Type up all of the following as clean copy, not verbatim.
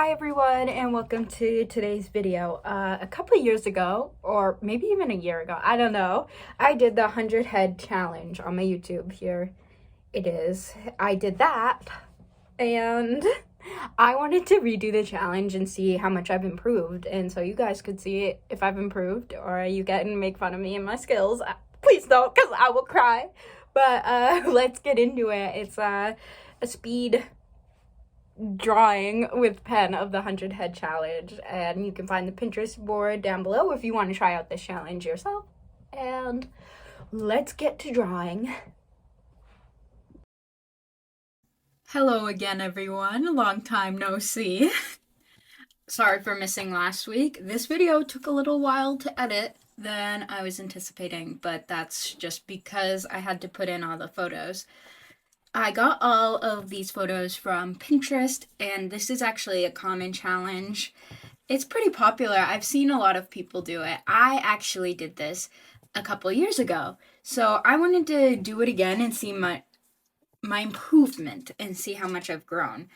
Hi everyone, and welcome to today's video. A couple years ago, or maybe even a year ago, I don't know, I did the 100 head challenge on my YouTube. Here it is. I did that, and I wanted to redo the challenge and see how much I've improved, and so you guys could see if I've improved, or you get and make fun of me and my skills. Please don't, because I will cry. But let's get into it. It's a speed drawing with pen of the 100 head challenge, and you can find the Pinterest board down below if you want to try out this challenge yourself. And let's get to drawing. Hello again, everyone. Long time no see. Sorry for missing last week. This video took a little while to edit than I was anticipating, but that's just because I had to put in all the photos. I got all of these photos from Pinterest, and this is actually a common challenge. It's pretty popular. I've seen a lot of people do it. I actually did this a couple years ago, so I wanted to do it again and see my improvement and see how much I've grown.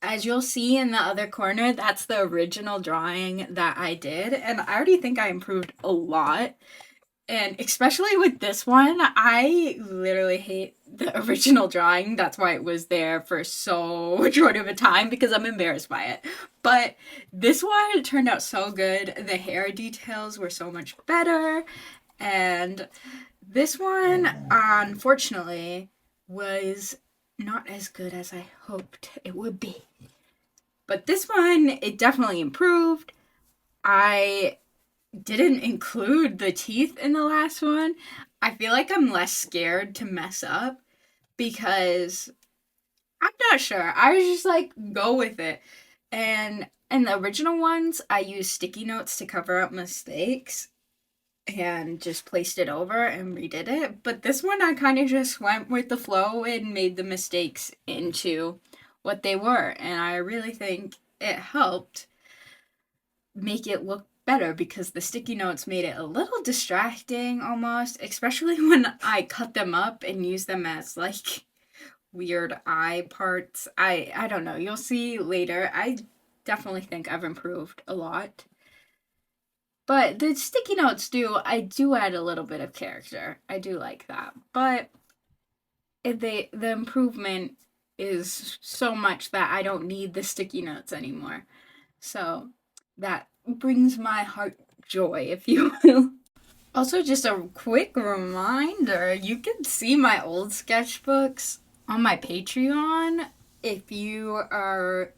As you'll see in the other corner, that's the original drawing that I did, and I already think I improved a lot. And especially with this one, I literally hate the original drawing. That's why it was there for so short of a time, because I'm embarrassed by it. But this one turned out so good. The hair details were so much better. And this one, unfortunately, was not as good as I hoped it would be. But this one, it definitely improved. I didn't include the teeth in the last one. I feel like I'm less scared to mess up because I'm not sure. I was just like, go with it. And in the original ones, I used sticky notes to cover up mistakes and just placed it over and redid it. But this one, I kind of just went with the flow and made the mistakes into what they were. And I really think it helped make it look better, because the sticky notes made it a little distracting almost, especially when I cut them up and use them as like weird eye parts. I don't know, you'll see later. I definitely think I've improved a lot. But the sticky notes I do add a little bit of character. I do like that. But the improvement is so much that I don't need the sticky notes anymore. So that brings my heart joy, if you will. Also, just a quick reminder, you can see my old sketchbooks on my Patreon if you are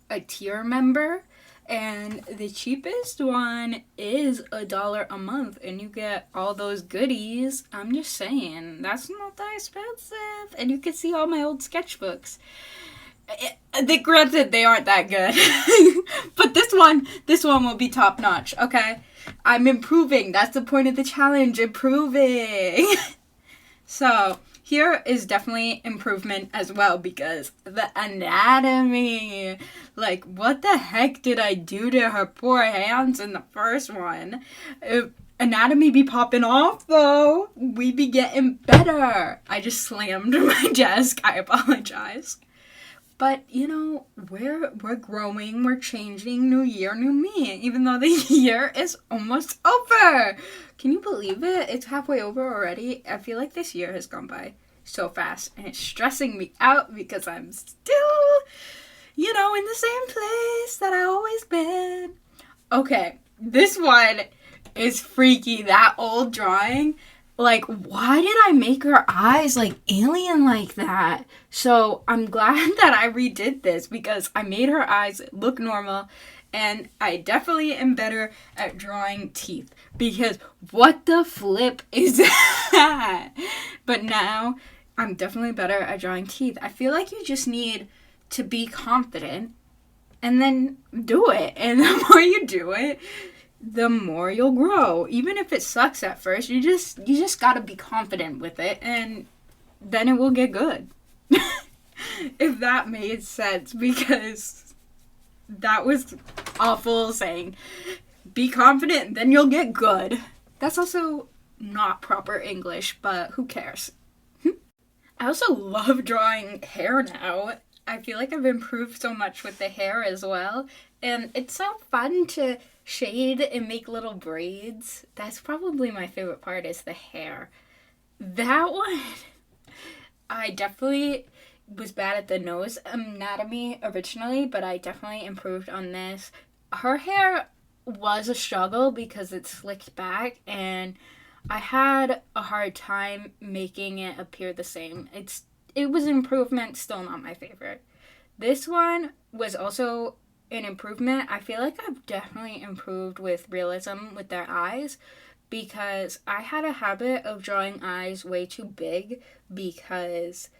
a tier member, and the cheapest one is $1 a month, and you get all those goodies. I'm just saying, that's not that expensive, and you can see all my old sketchbooks. Granted, they aren't that good, but this one will be top notch. Okay, I'm improving. That's the point of the challenge, improving. So here is definitely improvement as well, because the anatomy, like, what the heck did I do to her poor hands in the first one? Anatomy be popping off though. We be getting better. I just slammed my desk. I apologize. But, you know, we're growing, we're changing, new year, new me, even though the year is almost over. Can you believe it? It's halfway over already. I feel like this year has gone by so fast, and it's stressing me out because I'm still, you know, in the same place that I always been. Okay, this one is freaky. That old drawing. Like, why did I make her eyes like alien like that? So I'm glad that I redid this, because I made her eyes look normal, and I definitely am better at drawing teeth, because what the flip is that? But now I'm definitely better at drawing teeth. I feel like you just need to be confident and then do it. And the more you do it, the more you'll grow. Even if it sucks at first, you just gotta be confident with it, and then it will get good. If that made sense, because that was awful saying be confident, then you'll get good. That's also not proper English, but who cares? I also love drawing hair now. I feel like I've improved so much with the hair as well. And it's so fun to shade and make little braids. That's probably my favorite part is the hair. That one, I definitely was bad at the nose anatomy originally, but I definitely improved on this. Her hair was a struggle because it slicked back, and I had a hard time making it appear the same. It was an improvement, still not my favorite. This one was also an improvement. I feel like I've definitely improved with realism with their eyes because I had a habit of drawing eyes way too big because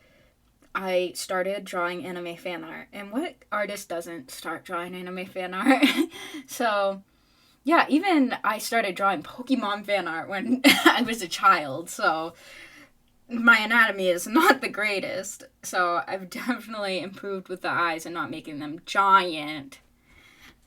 I started drawing anime fan art. And what artist doesn't start drawing anime fan art? So, yeah, even I started drawing Pokemon fan art when I was a child. So, my anatomy is not the greatest. So, I've definitely improved with the eyes and not making them giant.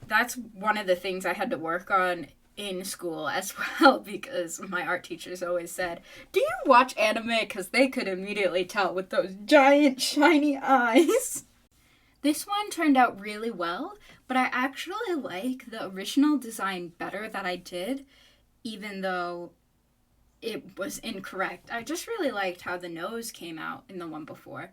That's one of the things I had to work on in school as well because my art teachers always said, "Do you watch anime?" Because they could immediately tell with those giant shiny eyes. This one turned out really well, but I actually like the original design better that I did, even though it was incorrect. I just really liked how the nose came out in the one before.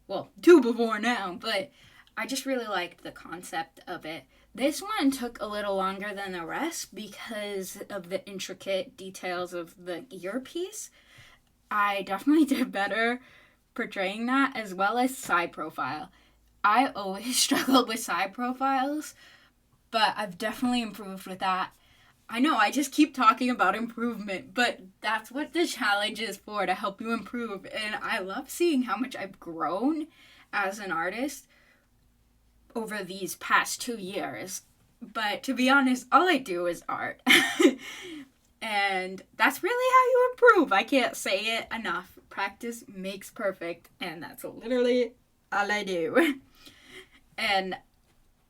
Well, two before now, but I just really liked the concept of it. This one took a little longer than the rest because of the intricate details of the earpiece. I definitely did better portraying that as well as side profile. I always struggled with side profiles, but I've definitely improved with that. I know, I just keep talking about improvement, but that's what the challenge is for, to help you improve. And I love seeing how much I've grown as an artist over these past 2 years. But to be honest, all I do is art. And that's really how you improve. I can't say it enough. Practice makes perfect, and that's literally all I do. And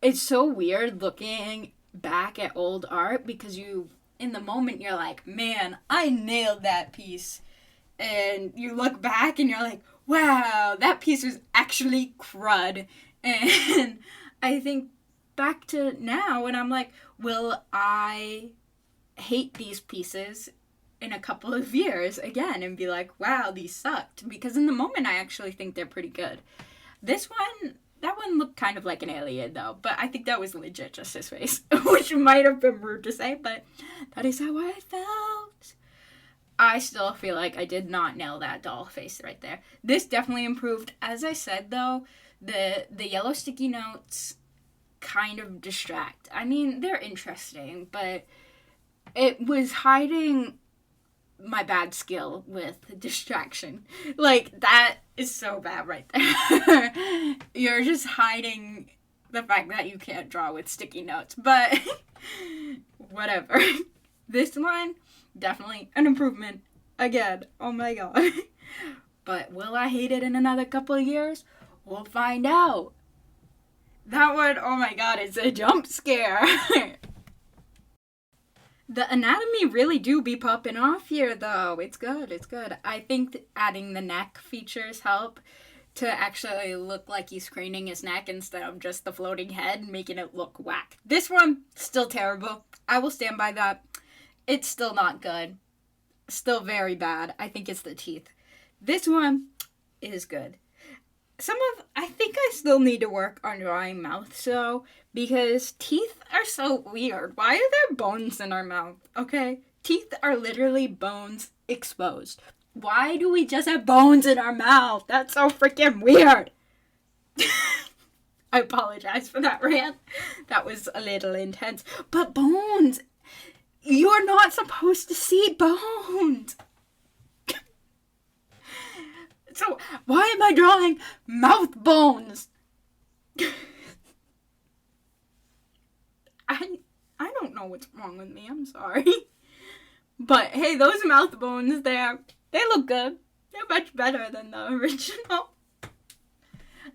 it's so weird looking back at old art because in the moment, you're like, man, I nailed that piece. And you look back and you're like, wow, that piece was actually crud. And I think back to now and I'm like, will I hate these pieces in a couple of years again and be like, wow, these sucked? Because in the moment, I actually think they're pretty good. That one looked kind of like an alien, though, but I think that was legit just his face, which might have been rude to say, but that is how I felt. I still feel like I did not nail that doll face right there. This definitely improved. As I said, though, the yellow sticky notes kind of distract. I mean, they're interesting, but it was hiding my bad skill with distraction. Like, that is so bad right there. You're just hiding the fact that you can't draw with sticky notes, but whatever. This one, definitely an improvement. Again, oh my god. But will I hate it in another couple of years? We'll find out. That one, oh my god, it's a jump scare. The anatomy really do be popping off here, though. It's good, it's good. I think adding the neck features help to actually look like he's craning his neck instead of just the floating head, making it look whack. This one, still terrible. I will stand by that. It's still not good. Still very bad. I think it's the teeth. This one is good. I think I still need to work on drawing mouths, though, because teeth are so weird. Why are there bones in our mouth, okay? Teeth are literally bones exposed. Why do we just have bones in our mouth? That's so freaking weird. I apologize for that rant. That was a little intense. But bones! You're not supposed to see bones! So, why am I drawing mouth bones? I don't know what's wrong with me, I'm sorry. But hey, those mouth bones there, they look good. They're much better than the original.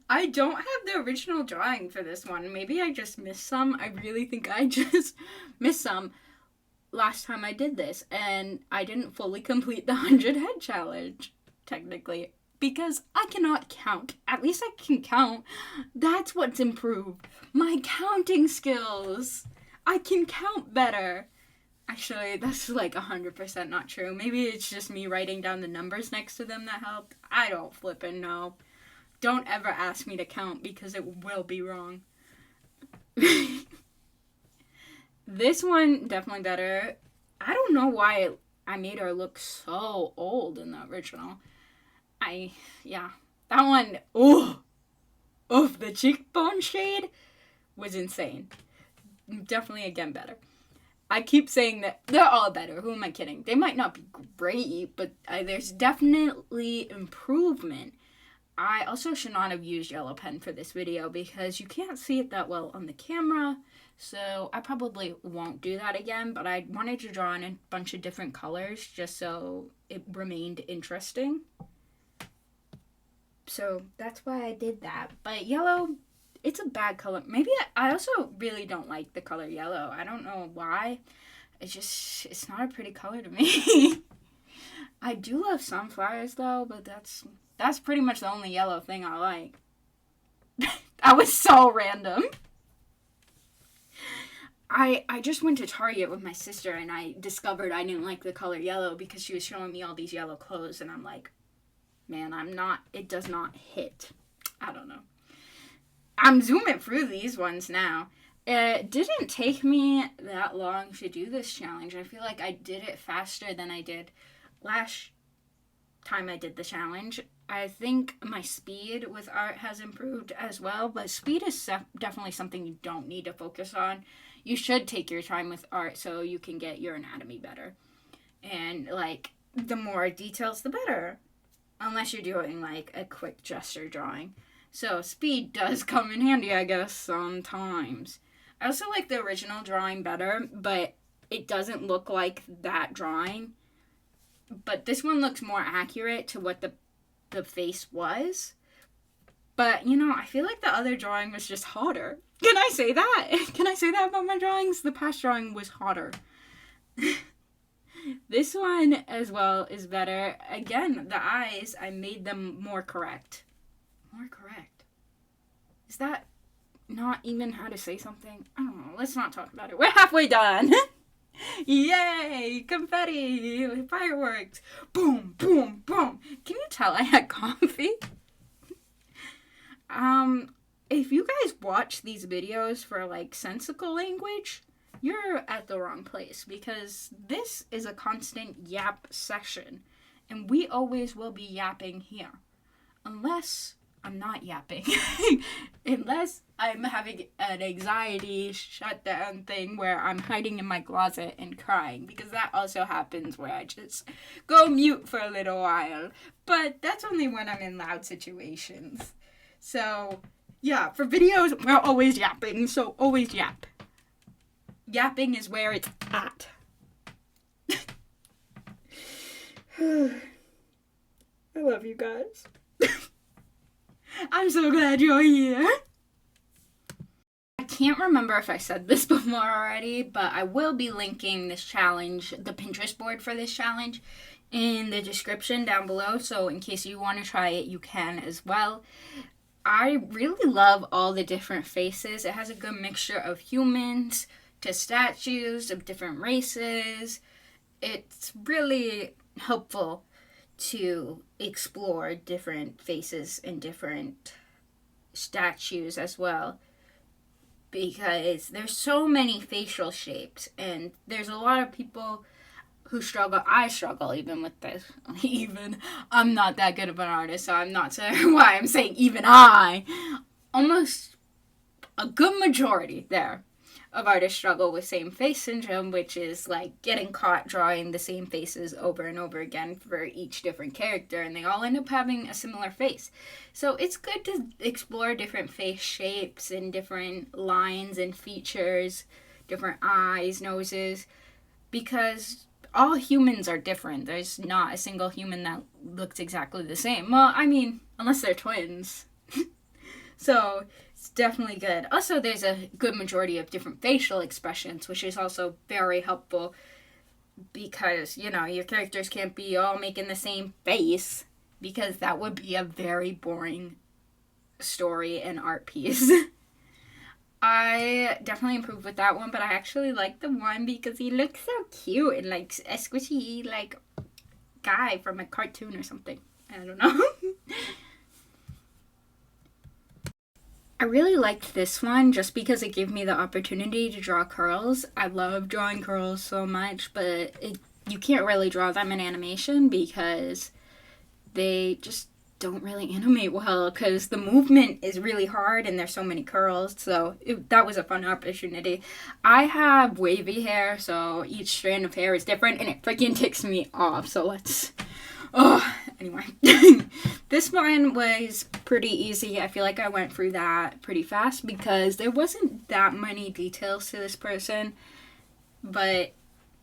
I don't have the original drawing for this one. Maybe I just missed some. I really think I just missed some last time I did this. And I didn't fully complete the 100 head challenge, technically. because I cannot count. At least I can count. That's what's improved. My counting skills. I can count better. Actually, that's like 100% not true. Maybe it's just me writing down the numbers next to them that helped. I don't flippin' know. Don't ever ask me to count because it will be wrong. This one, definitely better. I don't know why I made her look so old in the original. That one, the cheekbone shade was insane. Definitely, again, better. I keep saying that they're all better. Who am I kidding? They might not be great, but there's definitely improvement. I also should not have used yellow pen for this video because you can't see it that well on the camera. So I probably won't do that again, but I wanted to draw in a bunch of different colors just so it remained interesting. So that's why I did that. But yellow, it's a bad color. Maybe I also really don't like the color yellow. I don't know why. It's not a pretty color to me. I do love sunflowers though, but that's pretty much the only yellow thing I like. That was so random. I just went to Target with my sister and I discovered I didn't like the color yellow because she was showing me all these yellow clothes and I'm like, man, it does not hit. I don't know. I'm zooming through these ones now. It didn't take me that long to do this challenge. I feel like I did it faster than I did last time I did the challenge. I think my speed with art has improved as well, but speed is definitely something you don't need to focus on. You should take your time with art so you can get your anatomy better. And, like, the more details, the better. Unless you're doing, like, a quick gesture drawing. So, speed does come in handy, I guess, sometimes. I also like the original drawing better, but it doesn't look like that drawing. But this one looks more accurate to what the face was. But, I feel like the other drawing was just hotter. Can I say that? Can I say that about my drawings? The past drawing was hotter. This one, as well, is better. Again, the eyes, I made them more correct. More correct. Is that not even how to say something? I don't know. Let's not talk about it. We're halfway done. Yay! Confetti! Fireworks! Boom! Boom! Boom! Can you tell I had coffee? If you guys watch these videos for, like, sensical language, you're at the wrong place, because this is a constant yap session, and we always will be yapping here. Unless I'm not yapping. Unless I'm having an anxiety shutdown thing where I'm hiding in my closet and crying, because that also happens where I just go mute for a little while. But that's only when I'm in loud situations. So, yeah, for videos, we're always yapping, so always yap. Yapping is where it's at. I love you guys. I'm so glad you're here. I can't remember if I said this before already, but I will be linking this challenge, the Pinterest board for this challenge, in the description down below, so in case you want to try it, you can as well. I really love all the different faces. It has a good mixture of humans to statues of different races. It's really helpful to explore different faces and different statues as well, because there's so many facial shapes and there's a lot of people who struggle. I struggle even with this. I'm not that good of an artist, so I'm not sure why I'm saying even I. Almost a good majority there of artists struggle with same face syndrome, which is like getting caught drawing the same faces over and over again for each different character, and they all end up having a similar face. So it's good to explore different face shapes and different lines and features, different eyes, noses, because all humans are different. There's not a single human that looks exactly the same. Well, I mean, unless they're twins. So it's definitely good. Also, there's a good majority of different facial expressions, which is also very helpful because, your characters can't be all making the same face. because that would be a very boring story and art piece. I definitely improved with that one, but I actually like the one because he looks so cute and like a squishy like guy from a cartoon or something. I don't know. I really liked this one just because it gave me the opportunity to draw curls. I love drawing curls so much, but you can't really draw them in animation because they just don't really animate well because the movement is really hard and there's so many curls. So that was a fun opportunity. I have wavy hair, so each strand of hair is different and it freaking ticks me off. So let's... Oh, anyway. This one was pretty easy. I feel like I went through that pretty fast because there wasn't that many details to this person. But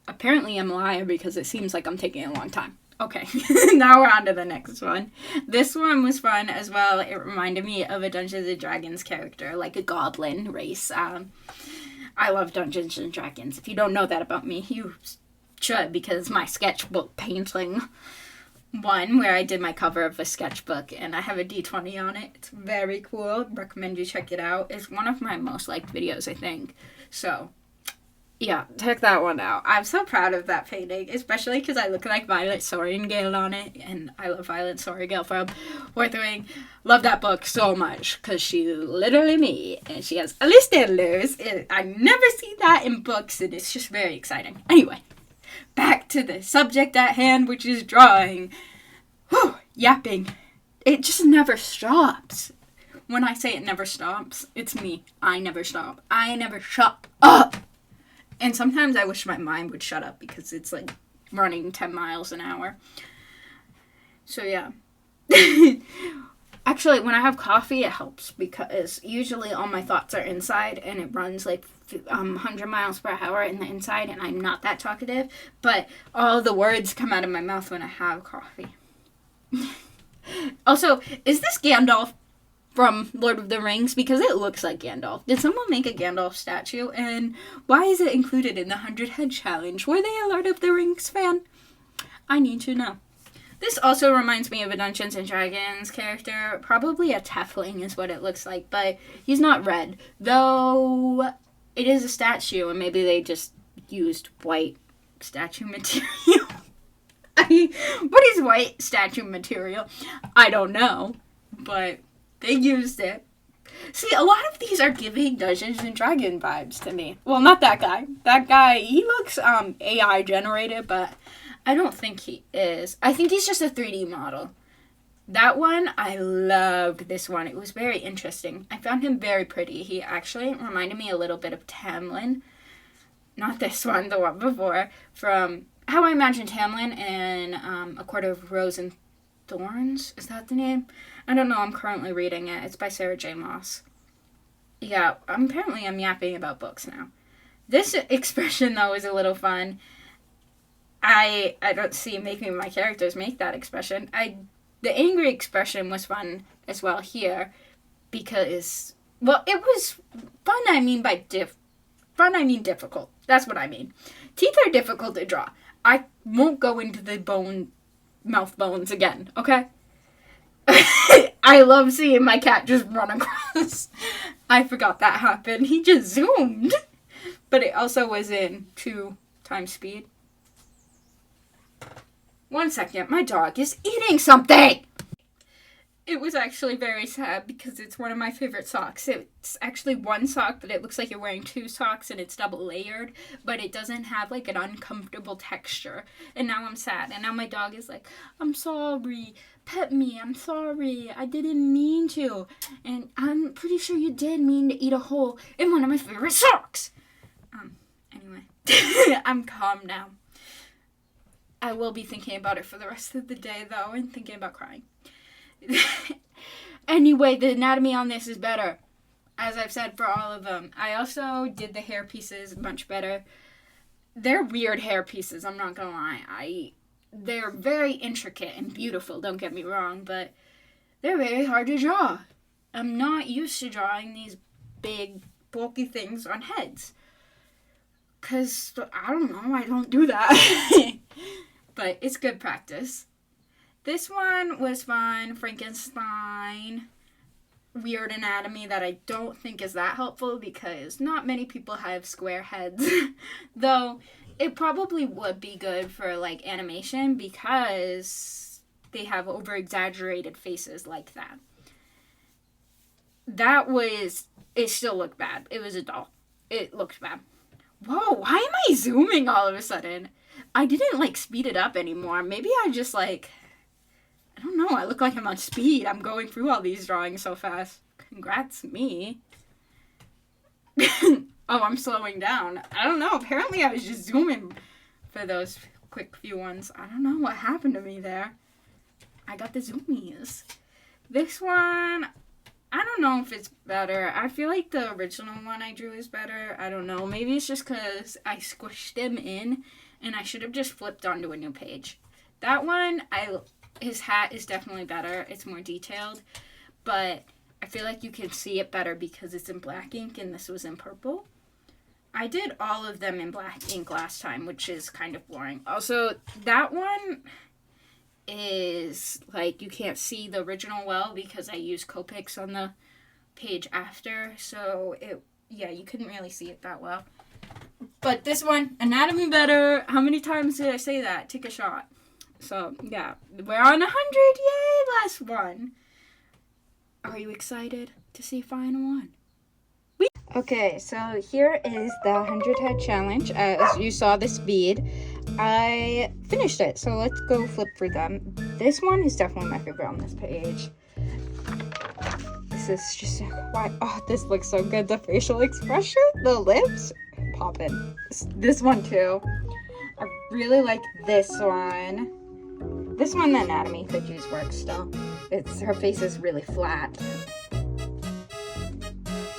apparently I'm a liar because it seems like I'm taking a long time. Okay, now we're on to the next one. This one was fun as well. It reminded me of a Dungeons & Dragons character, like a goblin race. I love Dungeons & Dragons. If you don't know that about me, you should, because my sketchbook painting one where I did my cover of a sketchbook and I have a D20 on it. It's very cool. Recommend you check it out. It's one of my most liked videos, I think. So... yeah, check that one out. I'm so proud of that painting, especially because I look like Violet Soaringale on it, and I love Violet Soaringale from Fourth Wing. Love that book so much, because she's literally me, and she has a list handlers. I never see that in books, and it's just very exciting. Anyway, back to the subject at hand, which is drawing. Whew, yapping. It just never stops. When I say it never stops, it's me. I never stop. I never shut up. And sometimes I wish my mind would shut up because it's like running 10 miles an hour. So yeah. Actually, when I have coffee, it helps because usually all my thoughts are inside and it runs like 100 miles per hour in the inside and I'm not that talkative. But all the words come out of my mouth when I have coffee. Also, is this Gandalf from Lord of the Rings? Because it looks like Gandalf. Did someone make a Gandalf statue? And why is it included in the 100 Head Challenge? Were they a Lord of the Rings fan? I need to know. This also reminds me of a Dungeons & Dragons character. Probably a Tiefling is what it looks like, but he's not red. Though it is a statue, and maybe they just used white statue material. What is white statue material? I don't know, but... they used it. See, a lot of these are giving Dungeons & Dragons vibes to me. Well, not that guy. That guy, he looks AI generated, but I don't think he is. I think he's just a 3D model. That one, I loved this one. It was very interesting. I found him very pretty. He actually reminded me a little bit of Tamlin. Not this one, the one before. From How I Imagined Tamlin in A Court of Rose and Thorns. Is that the name? I don't know. I'm currently reading it. It's by Sarah J. Maas. Yeah, apparently I'm yapping about books now. This expression, though, is a little fun. I don't see making my characters make that expression. The angry expression was fun as well here because, well, it was fun. I mean difficult. That's what I mean. Teeth are difficult to draw. I won't go into the mouth bones again, okay? I love seeing my cat just run across. I forgot that happened. He just zoomed. But it also was in 2 times speed. 1 second, my dog is eating something! It was actually very sad because it's one of my favorite socks. It's actually one sock, but it looks like you're wearing 2 socks and it's double layered, but it doesn't have like an uncomfortable texture. And now I'm sad. And now my dog is like, I'm sorry. Pet me. I'm sorry. I didn't mean to. And I'm pretty sure you did mean to eat a hole in one of my favorite socks. Anyway, I'm calm now. I will be thinking about it for the rest of the day though and thinking about crying. Anyway, the anatomy on this is better, as I've said for all of them. I also did the hair pieces much better. They're weird hair pieces, I'm not gonna lie. They're very intricate and beautiful, don't get me wrong, but they're very hard to draw. I'm not used to drawing these big, bulky things on heads. Because, I don't know, I don't do that. But it's good practice. This one was fun. Frankenstein. Weird anatomy that I don't think is that helpful because not many people have square heads. Though it probably would be good for like animation because they have over exaggerated faces like that. It still looked bad. It was a doll. It looked bad. Whoa, why am I zooming all of a sudden? I didn't like speed it up anymore. Maybe I just like, I don't know, I look like I'm on speed. I'm going through all these drawings so fast. Congrats me. Oh, I'm slowing down. I don't know. Apparently I was just zooming for those quick few ones. I don't know what happened to me there. I got the zoomies. This one, I don't know if it's better. I feel like the original one I drew is better. I don't know. Maybe it's just because I squished him in and I should have just flipped onto a new page. That one, his hat is definitely better. It's more detailed. But I feel like you can see it better because it's in black ink and this was in purple. I did all of them in black ink last time, which is kind of boring. Also, that one is like you can't see the original well because I used Copics on the page after, so you couldn't really see it that well. But this one, anatomy better. How many times did I say that? Take a shot. So yeah, we're on 100. Yay, last one. Are you excited to see final one? Okay, so here is the 100 head challenge. As you saw the speed, I finished it. So let's go flip through them. This one is definitely my favorite on this page. This is just why. Oh, this looks so good. The facial expression, the lips, poppin'. This one too. I really like this one. This one, the anatomy could use work still. Her face is really flat.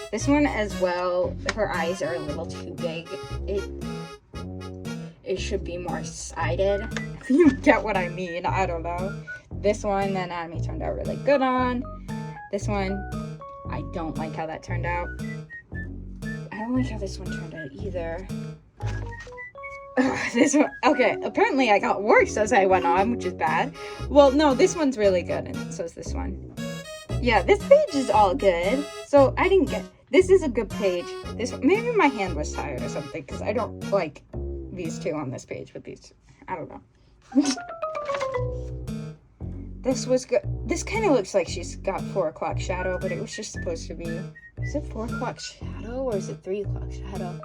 This one as well, her eyes are a little too big. It should be more sided. You get what I mean, I don't know. This one, the anatomy turned out really good on. This one, I don't like how that turned out. I don't like how this one turned out either. This one, okay, apparently I got worse as I went on, which is bad. Well, no, this one's really good, and so is this one. Yeah, this page is all good. So I didn't get, this is a good page. Maybe my hand was tired or something, because I don't like these two on this page, but these, I don't know. This was good. This kind of looks like she's got 4 o'clock shadow, but it was just supposed to be, is it 4 o'clock shadow or is it 3 o'clock shadow?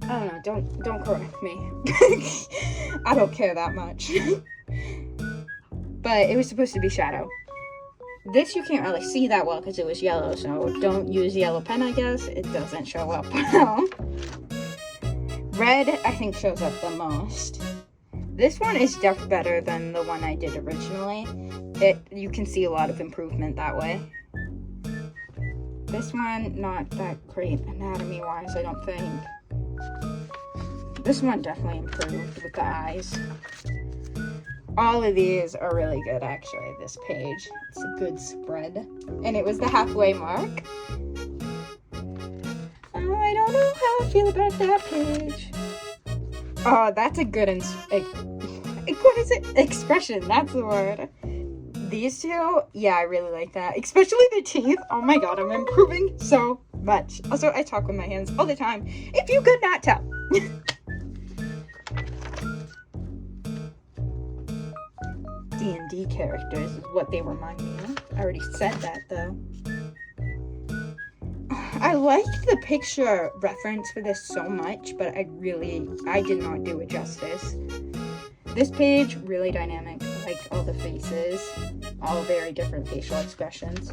I don't know, don't correct me. I don't care that much. But it was supposed to be shadow. This you can't really see that well because it was yellow, so don't use yellow pen, I guess. It doesn't show up well. Red, I think, shows up the most. This one is definitely better than the one I did originally. You can see a lot of improvement that way. This one, not that great anatomy-wise, I don't think. This one definitely improved with the eyes. All of these are really good, actually, this page. It's a good spread. And it was the halfway mark. Oh, I don't know how I feel about that page. Oh, that's a good what is it? Expression, that's the word. These two, yeah, I really like that. Especially the teeth. Oh my god, I'm improving so much. Also, I talk with my hands all the time, if you could not tell. D&D characters is what they remind me of. I already said that, though. I liked the picture reference for this so much, but I did not do it justice. This page, really dynamic. I liked all the faces. All very different facial expressions.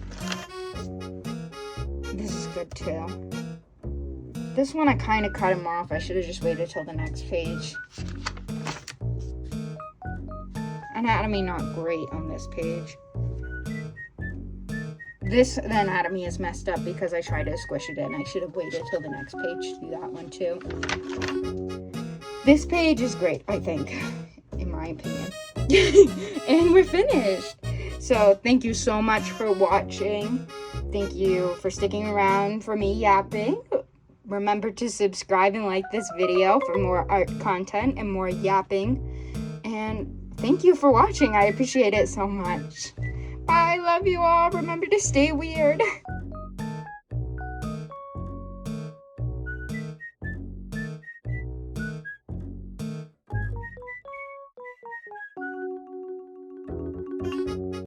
This is good, too. This one, I kind of cut him off. I should have just waited till the next page. Anatomy not great on this page. The anatomy is messed up because I tried to squish it in. I should have waited till the next page to do that one too. This page is great, I think, in my opinion. And we're finished. So thank you so much for watching. Thank you for sticking around for me yapping. Remember to subscribe and like this video for more art content and more yapping. And thank you for watching. I appreciate it so much. Bye, love you all. Remember to stay weird.